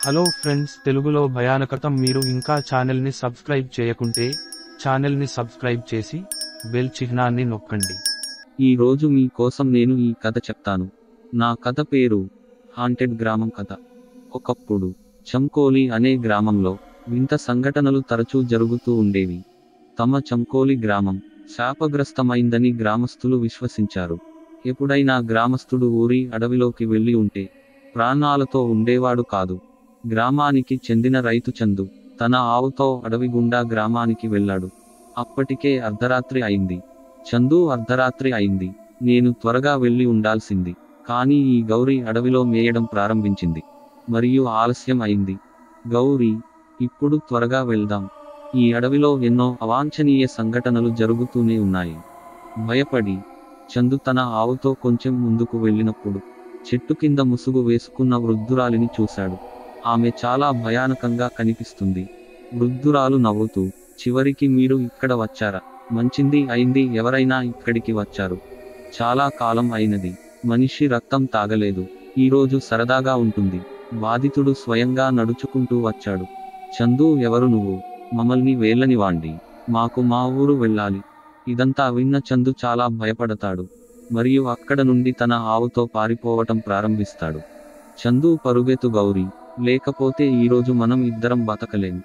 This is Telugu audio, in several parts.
హలో ఫ్రెండ్స్, తెలుగులో భయానకతం. మీరు ఇంకా ఛానల్ని సబ్స్క్రైబ్ చేయకుంటే ఛానల్ని సబ్స్క్రైబ్ చేసి బెల్ చిహ్నాన్ని నొక్కండి. ఈ రోజు మీ కోసం నేను ఈ కథ చెప్తాను. నా కథ పేరు హాంటెడ్ గ్రామం కథ. ఒకప్పుడు చంకోలి అనే గ్రామంలో వింత సంఘటనలు తరచూ జరుగుతూ ఉండేవి. తమ చంకోలి గ్రామం శాపగ్రస్తమైందని గ్రామస్తులు విశ్వసించారు. ఎప్పుడైనా గ్రామస్తుడు ఊరి అడవిలోకి వెళ్ళి ఉంటే ప్రాణాలతో ఉండేవాడు కాదు. గ్రామానికి చెందిన రైతు చందు తన ఆవుతో అడవి గుండా గ్రామానికి వెళ్ళాడు. అప్పటికే అర్ధరాత్రి అయింది. చందు అర్ధరాత్రి అయింది, నేను త్వరగా వెళ్ళి ఉండాల్సింది. కానీ ఈ గౌరీ అడవిలో మేయడం ప్రారంభించింది మరియు ఆలస్యం అయింది. గౌరీ, ఇప్పుడు త్వరగా వెళ్దాం. ఈ అడవిలో ఎన్నో అవాంఛనీయ సంఘటనలు జరుగుతూనే ఉన్నాయి. భయపడి చందు తన ఆవుతో కొంచెం ముందుకు వెళ్ళినప్పుడు చెట్టు కింద ముసుగు వేసుకున్న వృద్ధురాలిని చూశాడు. ఆమె చాలా భయానకంగా కనిపిస్తుంది. వృద్ధురాలు నవ్వుతూ, చివరికి మీరు ఇక్కడ వచ్చారా? మంచింది అయింది, ఎవరైనా ఇక్కడికి వచ్చారు. చాలా కాలం అయినది. మనిషి రక్తం తాగలేదు. ఈరోజు సరదాగా ఉంటుంది. బాధితుడు స్వయంగా నడుచుకుంటూ వచ్చాడు. చందు, ఎవరు నువ్వు? మమ్మల్ని వేళ్ళనివ్వండి, మాకు మా ఊరు వెళ్ళాలి. ఇదంతా విన్న చందు చాలా భయపడతాడు మరియు అక్కడ నుండి తన ఆవుతో పారిపోవటం ప్రారంభిస్తాడు. చందు పరుగెత్తు గౌరీ, లేకపోతే ఈరోజు మనం ఇద్దరం బతకలేం.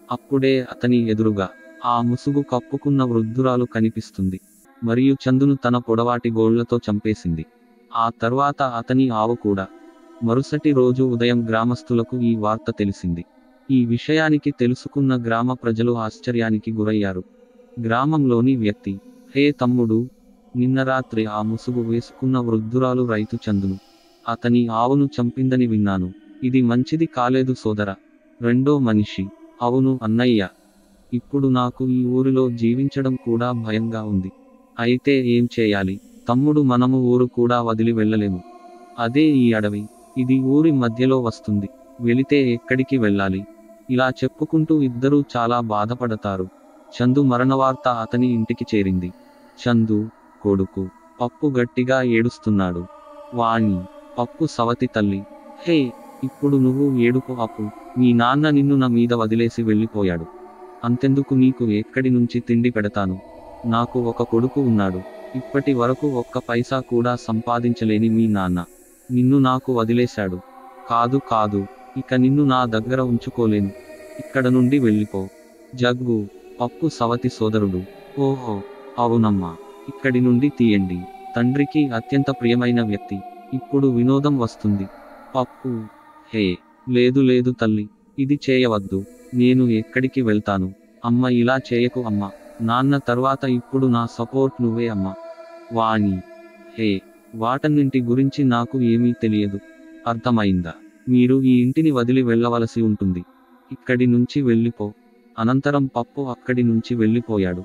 అప్పుడే అతని ఎదురుగా ఆ ముసుగు కప్పుకున్న వృద్ధురాలు కనిపిస్తుంది మరియు చందును తన పొడవాటి గోళ్లతో చంపేసింది. ఆ తర్వాత అతని ఆవు కూడా. మరుసటి రోజు ఉదయం గ్రామస్తులకు ఈ వార్త తెలిసింది. ఈ విషయానికి తెలుసుకున్న గ్రామ ప్రజలు ఆశ్చర్యానికి గురయ్యారు. గ్రామంలోని వ్యక్తి, హే తమ్ముడు, నిన్న రాత్రి ఆ ముసుగు వేసుకున్న వృద్ధురాలు రైతు చందును, అతని ఆవును చంపిందని విన్నాను. ఇది మంచిది కాలేదు సోదరా. రెండో మనిషి, అవును అన్నయ్య. ఇప్పుడు నాకు ఈ ఊరిలో జీవించడం కూడా భయంగా ఉంది. అయితే ఏం చేయాలి తమ్ముడు? మనము ఊరు కూడా వదిలి వెళ్ళలేము. అదే ఈ అడవి. ఇది ఊరి మధ్యలో వస్తుంది. వెళితే ఎక్కడికి వెళ్ళాలి? ఇలా చెప్పుకుంటూ ఇద్దరూ చాలా బాధపడతారు. చందు మరణవార్త అతని ఇంటికి చేరింది. చందు కొడుకు పప్పు గట్టిగా ఏడుస్తున్నాడు. వాణి, పప్పు సవతి తల్లి, హే, ఇప్పుడు నువ్వు ఏడుపు అప్పు. మీ నాన్న నిన్ను నా మీద వదిలేసి వెళ్ళిపోయాడు. అంతెందుకు, నీకు ఎక్కడి నుంచి తిండి పెడతాను? నాకు ఒక కొడుకు ఉన్నాడు. ఇప్పటి వరకు ఒక్క పైసా కూడా సంపాదించలేని మీ నాన్న నిన్ను నాకు వదిలేశాడు. కాదు కాదు, ఇక నిన్ను నా దగ్గర ఉంచుకోలేను. ఇక్కడ నుండి వెళ్ళిపో. జగ్గు, పప్పు సవతి సోదరుడు, ఓహో అవునమ్మా, ఇక్కడి నుండి తీయండి. తండ్రికి అత్యంత ప్రియమైన వ్యక్తి. ఇప్పుడు వినోదం వస్తుంది. పప్పు, హే, లేదు లేదు తల్లి, ఇది చేయవద్దు. నేను ఎక్కడికి వెళ్తాను? అమ్మ, ఇలా చేయకు అమ్మ. నాన్న తర్వాత ఇప్పుడు నా సపోర్ట్ నువ్వే అమ్మ. వాణి, హే, వాటన్నింటి గురించి నాకు ఏమీ తెలియదు. అర్థమైందా? మీరు ఈ ఇంటిని వదిలి వెళ్ళవలసి ఉంటుంది. ఇక్కడి నుంచి వెళ్ళిపో. అనంతరం పప్పు అక్కడి నుంచి వెళ్ళిపోయాడు.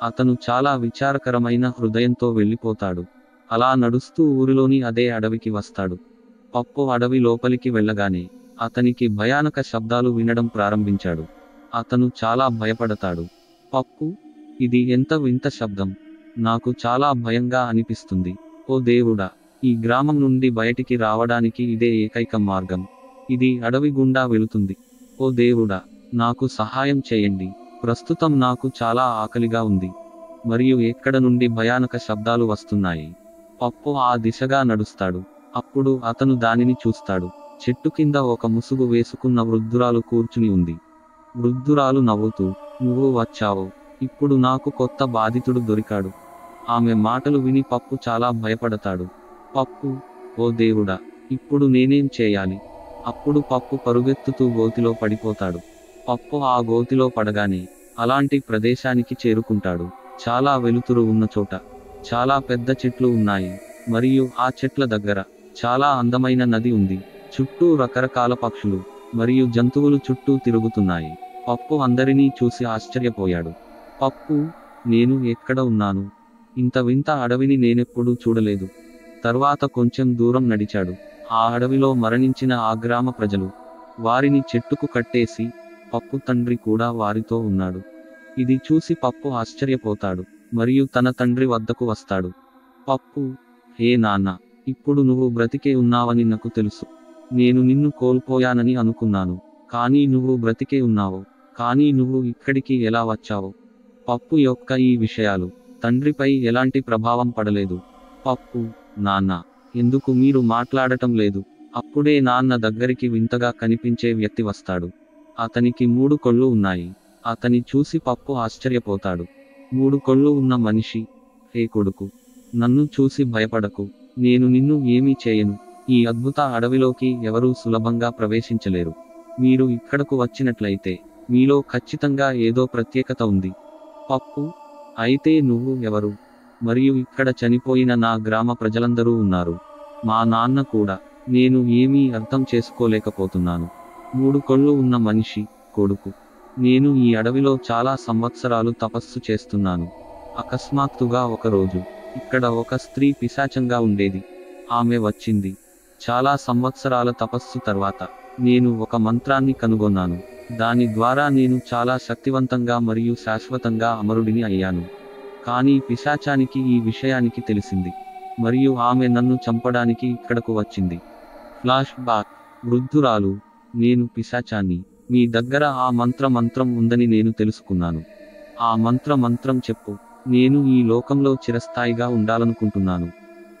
అతను చాలా విచారకరమైన హృదయంతో వెళ్ళిపోతాడు. అలా నడుస్తూ ఊరిలోని అదే అడవికి వస్తాడు. పప్పు అడవి లోపలికి వెళ్ళగానే అతనికి భయానక శబ్దాలు వినడం ప్రారంభించాడు. అతను చాలా భయపడతాడు. పప్పు, ఇది ఎంత వింత శబ్దం! నాకు చాలా భయంగా అనిపిస్తుంది. ఓ దేవుడా, ఈ గ్రామం నుండి బయటికి రావడానికి ఇదే ఏకైక మార్గం. ఇది అడవి గుండా వెళుతుంది. ఓ దేవుడా, నాకు సహాయం చేయండి. ప్రస్తుతం నాకు చాలా ఆకలిగా ఉంది మరియు ఎక్కడ నుండి భయానక శబ్దాలు వస్తున్నాయి. పప్పు ఆ దిశగా నడుస్తాడు. అప్పుడు అతను దానిని చూస్తాడు. చెట్టు కింద ఒక ముసుగు వేసుకున్న వృద్ధురాలు కూర్చుని ఉంది. వృద్ధురాలు నవ్వుతూ, నువ్వు వచ్చావు. ఇప్పుడు నాకు కొత్త బాధితుడు దొరికాడు. ఆమె మాటలు విని పప్పు చాలా భయపడతాడు. పప్పు, ఓ దేవుడా, ఇప్పుడు నేనేం చేయాలి? అప్పుడు పప్పు పరుగెత్తుతూ గోతిలో పడిపోతాడు. పప్పు ఆ గోతిలో పడగానే అలాంటి ప్రదేశానికి చేరుకుంటాడు. చాలా వెలుతురు ఉన్న చోట చాలా పెద్ద చెట్లు ఉన్నాయి మరియు ఆ చెట్ల దగ్గర చాలా అందమైన నది ఉంది. చుట్టూ రకరకాల పక్షులు మరియు జంతువులు చుట్టూ తిరుగుతున్నాయి. పప్పు అందరినీ చూసి ఆశ్చర్యపోయాడు. పప్పు, నేను ఎక్కడ ఉన్నాను? ఇంత వింత అడవిని నేనెప్పుడూ చూడలేదు. తర్వాత కొంచెం దూరం నడిచాడు. ఆ అడవిలో మరణించిన ఆ గ్రామ ప్రజలు. వారిని చెట్టుకు కట్టేసి పప్పు తండ్రి కూడా వారితో ఉన్నాడు. ఇది చూసి పప్పు ఆశ్చర్యపోతాడు మరియు తన తండ్రి వద్దకు వస్తాడు. పప్పు, హే నాన్న, ఇప్పుడు నువ్వు బ్రతికే ఉన్నావని నాకు తెలుసు. నేను నిన్ను కోల్పోయానని అనుకున్నాను. కానీ నువ్వు బ్రతికే ఉన్నావు. కానీ నువ్వు ఇక్కడికి ఎలా వచ్చావు? పప్పు యొక్క ఈ విషయాలు తండ్రిపై ఎలాంటి ప్రభావం పడలేదు. పప్పు, నాన్న, ఎందుకు మీరు మాట్లాడటం లేదు? అప్పుడే నాన్న దగ్గరికి వింతగా కనిపించే వ్యక్తి వస్తాడు. అతనికి 3 కళ్ళు ఉన్నాయి. అతని చూసి పప్పు ఆశ్చర్యపోతాడు. 3 కళ్ళు ఉన్న మనిషి, హే కొడుకు, నన్ను చూసి భయపడకు. నేను నిన్ను ఏమీ చేయను. ఈ అద్భుత అడవిలోకి ఎవరూ సులభంగా ప్రవేశించలేరు. మీరు ఇక్కడకు వచ్చినట్లయితే మీలో ఖచ్చితంగా ఏదో ప్రత్యేకత ఉంది. పప్పు, అయితే నువ్వు ఎవరు? మరియు ఇక్కడ చనిపోయిన నా గ్రామ ప్రజలందరూ ఉన్నారు. మా నాన్న కూడా. నేను ఏమీ అర్థం చేసుకోలేకపోతున్నాను. 3 కళ్ళు ఉన్న మనిషి, కొడుకు, నేను ఈ అడవిలో చాలా సంవత్సరాలు తపస్సు చేస్తున్నాను. అకస్మాత్తుగా ఒకరోజు ఇక్కడ ఒక స్త్రీ పిశాచంగా ఉండేది. ఆమె వచ్చింది. చాలా సంవత్సరాల తపస్సు తర్వాత నేను ఒక మంత్రాన్ని కనుగొన్నాను. దాని ద్వారా నేను చాలా శక్తివంతంగా మరియు శాశ్వతంగా అమరుడిని అయ్యాను. కానీ పిశాచానికి ఈ విషయానికి తెలిసింది మరియు ఆమె నన్ను చంపడానికి ఇక్కడకు వచ్చింది. Flash back. వృద్ధురాలు, నేను పిశాచాన్ని. మీ దగ్గర ఆ మంత్రం ఉందని నేను తెలుసుకున్నాను. ఆ మంత్రం చెప్పు. నేను ఈ లోకంలో చిరస్థాయిగా ఉండాలనుకుంటున్నాను.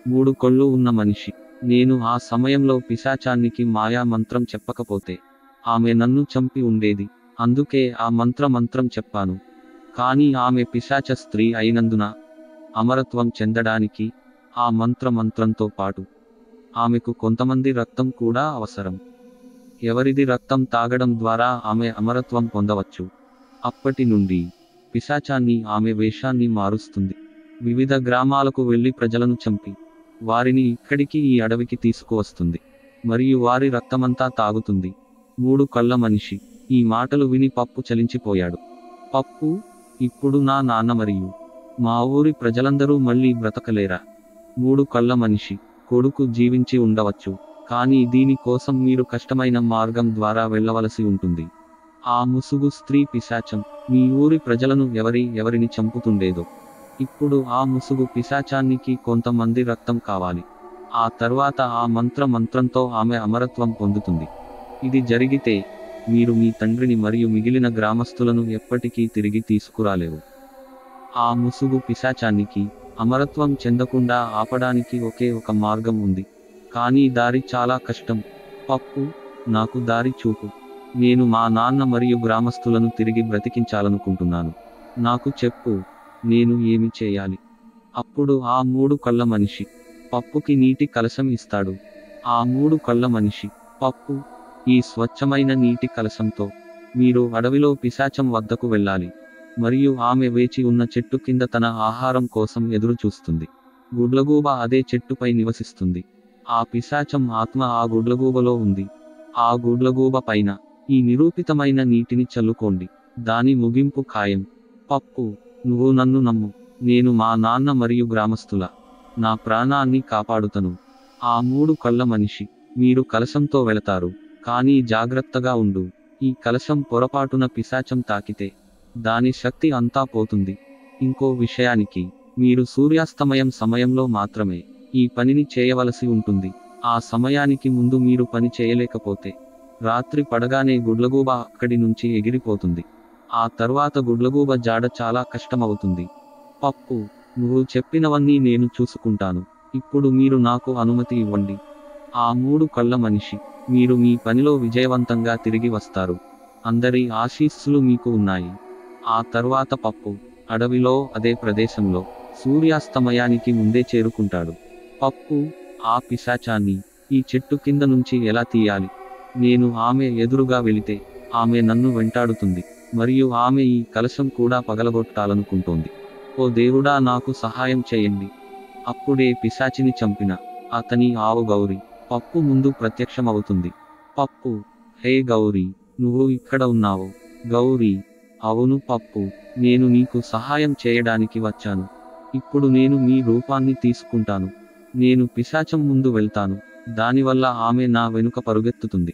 3 కళ్ళు ఉన్న మనిషి, నేను ఆ సమయంలో పిశాచానికి మాయా మంత్రం చెప్పకపోతే ఆమె నన్ను చంపి ఉండేది. అందుకే ఆ మంత్రం చెప్పాను. కానీ ఆమె పిశాచ స్త్రీ అయినందున అమరత్వం చెందడానికి ఆ మంత్రంతో పాటు ఆమెకు కొంతమంది రక్తం కూడా అవసరం. ఎవరిది రక్తం తాగడం ద్వారా ఆమె అమరత్వం పొందవచ్చు. అప్పటి నుండి పిశాచాన్ని ఆమె వేషాన్ని మారుస్తుంది. వివిధ గ్రామాలకు వెళ్లి ప్రజలను చంపి వారిని ఇక్కడికి ఈ అడవికి తీసుకువస్తుంది మరియు వారి రక్తమంతా తాగుతుంది. 3 కళ్ళ మనిషి ఈ మాటలు విని పప్పు చలించిపోయాడు. పప్పు, ఇప్పుడు నా నాన్న మరియు మా ఊరి ప్రజలందరూ మళ్ళీ బ్రతకలేరా? 3 కళ్ళ మనిషి, కొడుకు జీవించి ఉండవచ్చు. కానీ దీని కోసం మీరు కష్టమైన మార్గం ద్వారా వెళ్ళవలసి ఉంటుంది. ఆ ముసుగు స్త్రీ పిశాచం మీ ఊరి ప్రజలను ఎవరిని చంపుతుండేదో. ఇప్పుడు ఆ ముసుగు పిశాచానికి కొంతమంది రక్తం కావాలి. ఆ తర్వాత ఆ మంత్రంతో ఆమె అమరత్వం పొందుతుంది. ఇది జరిగితే మీరు మీ తండ్రిని మరియు మిగిలిన గ్రామస్తులను ఎప్పటికీ తిరిగి తీసుకురాలేవు. ఆ ముసుగు పిశాచానికి అమరత్వం చెందకుండా ఆపడానికి ఒకే ఒక మార్గం ఉంది. కానీ దారి చాలా కష్టం. పప్పు, నాకు దారి చూపు. నేను మా నాన్న మరియు గ్రామస్తులను తిరిగి బ్రతికించాలనుకుంటున్నాను. నాకు చెప్పు, నేను ఏమి చేయాలి? అప్పుడు ఆ 3 కళ్ళ మనిషి పప్పుకి నీటి కలశం ఇస్తాడు. ఆ 3 కళ్ళ మనిషి, పప్పు, ఈ స్వచ్ఛమైన నీటి కలశంతో మీరు అడవిలో పిశాచం వద్దకు వెళ్ళాలి మరియు ఆమె వేచి ఉన్న చెట్టు కింద తన ఆహారం కోసం ఎదురు చూస్తుంది. గుడ్లగూబ అదే చెట్టుపై నివసిస్తుంది. ఆ పిశాచం ఆత్మ ఆ గుడ్లగూబలో ఉంది. ఆ గుడ్లగూబ పైన ఈ నిరూపితమైన నీటిని చల్లుకోండి. దాని ముగింపు ఖాయం. పప్పు, నువ్వు నన్ను నమ్ము. నేను మా నాన్న మరియు గ్రామస్తుల నా ప్రాణాన్ని కాపాడుతను. ఆ 3 కళ్ళ మనిషి, మీరు కలశంతో వెళతారు. కానీ జాగ్రత్తగా ఉండు. ఈ కలశం పొరపాటున పిశాచం తాకితే దాని శక్తి అంతా పోతుంది. ఇంకో విషయానికి, మీరు సూర్యాస్తమయం సమయంలో మాత్రమే ఈ పనిని చేయవలసి ఉంటుంది. ఆ సమయానికి ముందు మీరు పని చేయలేకపోతే రాత్రి పడగానే గుడ్లగూబ అక్కడి నుంచి ఎగిరిపోతుంది. ఆ తర్వాత గుడ్లగూబ జాడ చాలా కష్టమవుతుంది. పప్పు, నువ్వు చెప్పినవన్నీ నేను చూసుకుంటాను. ఇప్పుడు మీరు నాకు అనుమతి ఇవ్వండి. ఆ 3 కళ్ళ మనిషి, మీరు మీ పనిలో విజయవంతంగా తిరిగి వస్తారు. అందరి ఆశీస్సులు మీకు ఉన్నాయి. ఆ తర్వాత పప్పు అడవిలో అదే ప్రదేశంలో సూర్యాస్తమయానికి ముందే చేరుకుంటాడు. పప్పు, ఆ పిశాచాన్ని ఈ చెట్టు కింద నుంచి ఎలా తీయాలి? నేను ఆమె ఎదురుగా వెళితే ఆమె నన్ను వెంటాడుతుంది మరియు ఆమె ఈ కలశం కూడా పగలగొట్టాలనుకుంటోంది. ఓ దేవుడా, నాకు సహాయం చేయండి. అప్పుడే పిశాచిని చంపిన అతని ఆవు గౌరీ పప్పు ముందు ప్రత్యక్షమవుతుంది. పప్పు, హే గౌరీ, నువ్వు ఇక్కడ ఉన్నావు? గౌరీ, అవును పప్పు, నేను నీకు సహాయం చేయడానికి వచ్చాను. ఇప్పుడు నేను మీ రూపాన్ని తీసుకుంటాను. నేను పిశాచం ముందు వెళ్తాను. దానివల్ల ఆమె నా వెనుక పరుగెత్తుతుంది.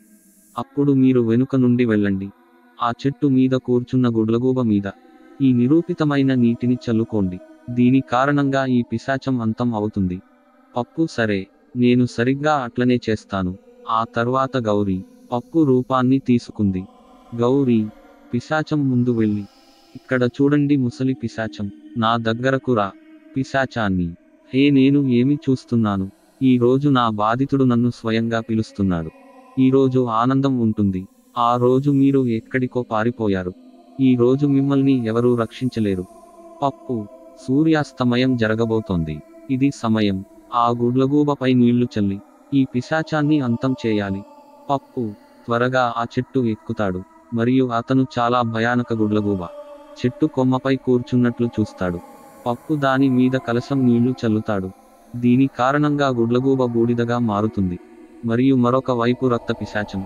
అప్పుడు మీరు వెనుక నుండి వెళ్ళండి. ఆ చెట్టు మీద కూర్చున్న గుడ్లగూబ మీద ఈ నిరూపితమైన నీటిని చల్లుకోండి. దీని కారణంగా ఈ పిశాచం అంతం అవుతుంది. పప్పు, సరే, నేను సరిగ్గా అట్లనే చేస్తాను. ఆ తర్వాత గౌరీ పప్పు రూపాన్ని తీసుకుంది. గౌరీ పిశాచం ముందు వెళ్ళి, ఇక్కడ చూడండి ముసలి పిశాచం, నా దగ్గరకు రా. పిశాచాన్ని, హే నేను ఏమి చూస్తున్నాను, ఈ రోజు నా బాధితుడు నన్ను స్వయంగా పిలుస్తున్నాడు. ఈరోజు ఆనందం ఉంటుంది. ఆ రోజు మీరు ఎక్కడికో పారిపోయారు. ఈ రోజు మిమ్మల్ని ఎవరూ రక్షించలేరు. పప్పు, సూర్యాస్తమయం జరగబోతోంది. ఇది సమయం. ఆ గుడ్లగూబపై నీళ్లు చల్లి ఈ పిశాచాన్ని అంతం చేయాలి. పప్పు త్వరగా ఆ చెట్టు ఎక్కుతాడు మరియు అతను చాలా భయానక గుడ్లగూబ చెట్టు కొమ్మపై కూర్చున్నట్లు చూస్తాడు. పప్పు దాని మీద కలశం నీళ్లు చల్లుతాడు. దీని కారణంగా గుడ్లగూబ బూడిదగా మారుతుంది మరియు మరొక వైపు రక్త పిశాచం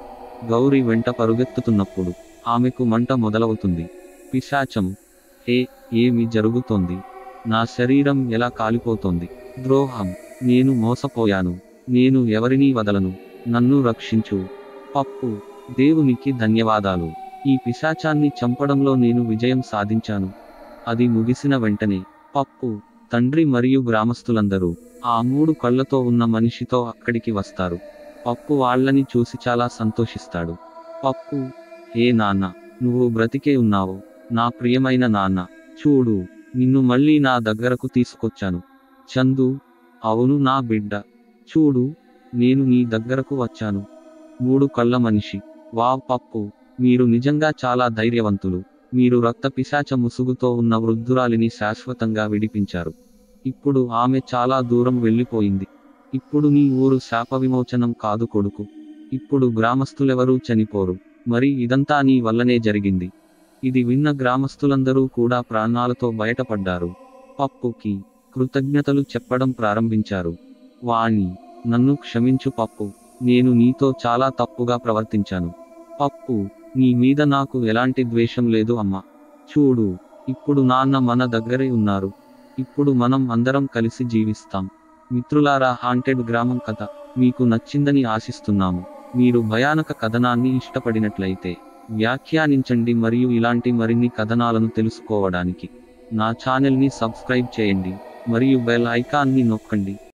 గౌరీ వెంట పరుగెత్తుతున్నప్పుడు ఆమెకు మంట మొదలవుతుంది. పిశాచం, హే ఏమి జరుగుతోంది, నా శరీరం ఎలా కాలిపోతోంది, ద్రోహం, నేను మోసపోయాను, నేను ఎవరినీ వదలను, నన్ను రక్షించు. పప్పు, దేవునికి ధన్యవాదాలు, ఈ పిశాచాన్ని చంపడంలో నేను విజయం సాధించాను. అది ముగిసిన వెంటనే పప్పు, తండ్రి మరియు గ్రామస్తులందరూ ఆ 3 కళ్ళతో ఉన్న మనిషితో అక్కడికి వస్తారు. పప్పు వాళ్ళని చూసి చాలా సంతోషిస్తాడు. పప్పు, హే నాన్న, నువ్వు బ్రతికే ఉన్నావు, నా ప్రియమైన నాన్న, చూడు నిన్ను మళ్ళీ నా దగ్గరకు తీసుకొచ్చాను. చందు, అవును నా బిడ్డ, చూడు నేను నీ దగ్గరకు వచ్చాను. 3 కళ్ళ మనిషి, వావ్ పప్పు, మీరు నిజంగా చాలా ధైర్యవంతులు. మీరు రక్త పిశాచ ముసుగుతో ఉన్న వృద్ధురాలిని శాశ్వతంగా విడిపించారు. ఇప్పుడు ఆమె చాలా దూరం వెళ్ళిపోయింది. ఇప్పుడు నీ ఊరు శాప విమోచనం కాదు కొడుకు. ఇప్పుడు గ్రామస్తులెవరూ చనిపోరు. మరి ఇదంతా నీ వల్లనే జరిగింది. ఇది విన్న గ్రామస్తులందరూ కూడా ప్రాణాలతో బయటపడ్డారు. పప్పుకి కృతజ్ఞతలు చెప్పడం ప్రారంభించారు. వాణి, నన్ను క్షమించు పప్పు, నేను నీతో చాలా తప్పుగా ప్రవర్తించాను. పప్పు, నీ మీద నాకు ఎలాంటి ద్వేషం లేదు అమ్మా. చూడు ఇప్పుడు నాన్న మన దగ్గరే ఉన్నారు. ఇప్పుడు మనం అందరం కలిసి జీవిస్తాం. మిత్రులారా, హాంటెడ్ గ్రామం కథ మీకు నచ్చిందని ఆశిస్తున్నాము. మీరు భయానక కథనాన్ని ఇష్టపడినట్లయితే వ్యాఖ్యానించండి మరియు ఇలాంటి మరిన్ని కథనాలను తెలుసుకోవడానికి నా ఛానల్ని సబ్స్క్రైబ్ చేయండి మరియు బెల్ ఐకాన్ని నొక్కండి.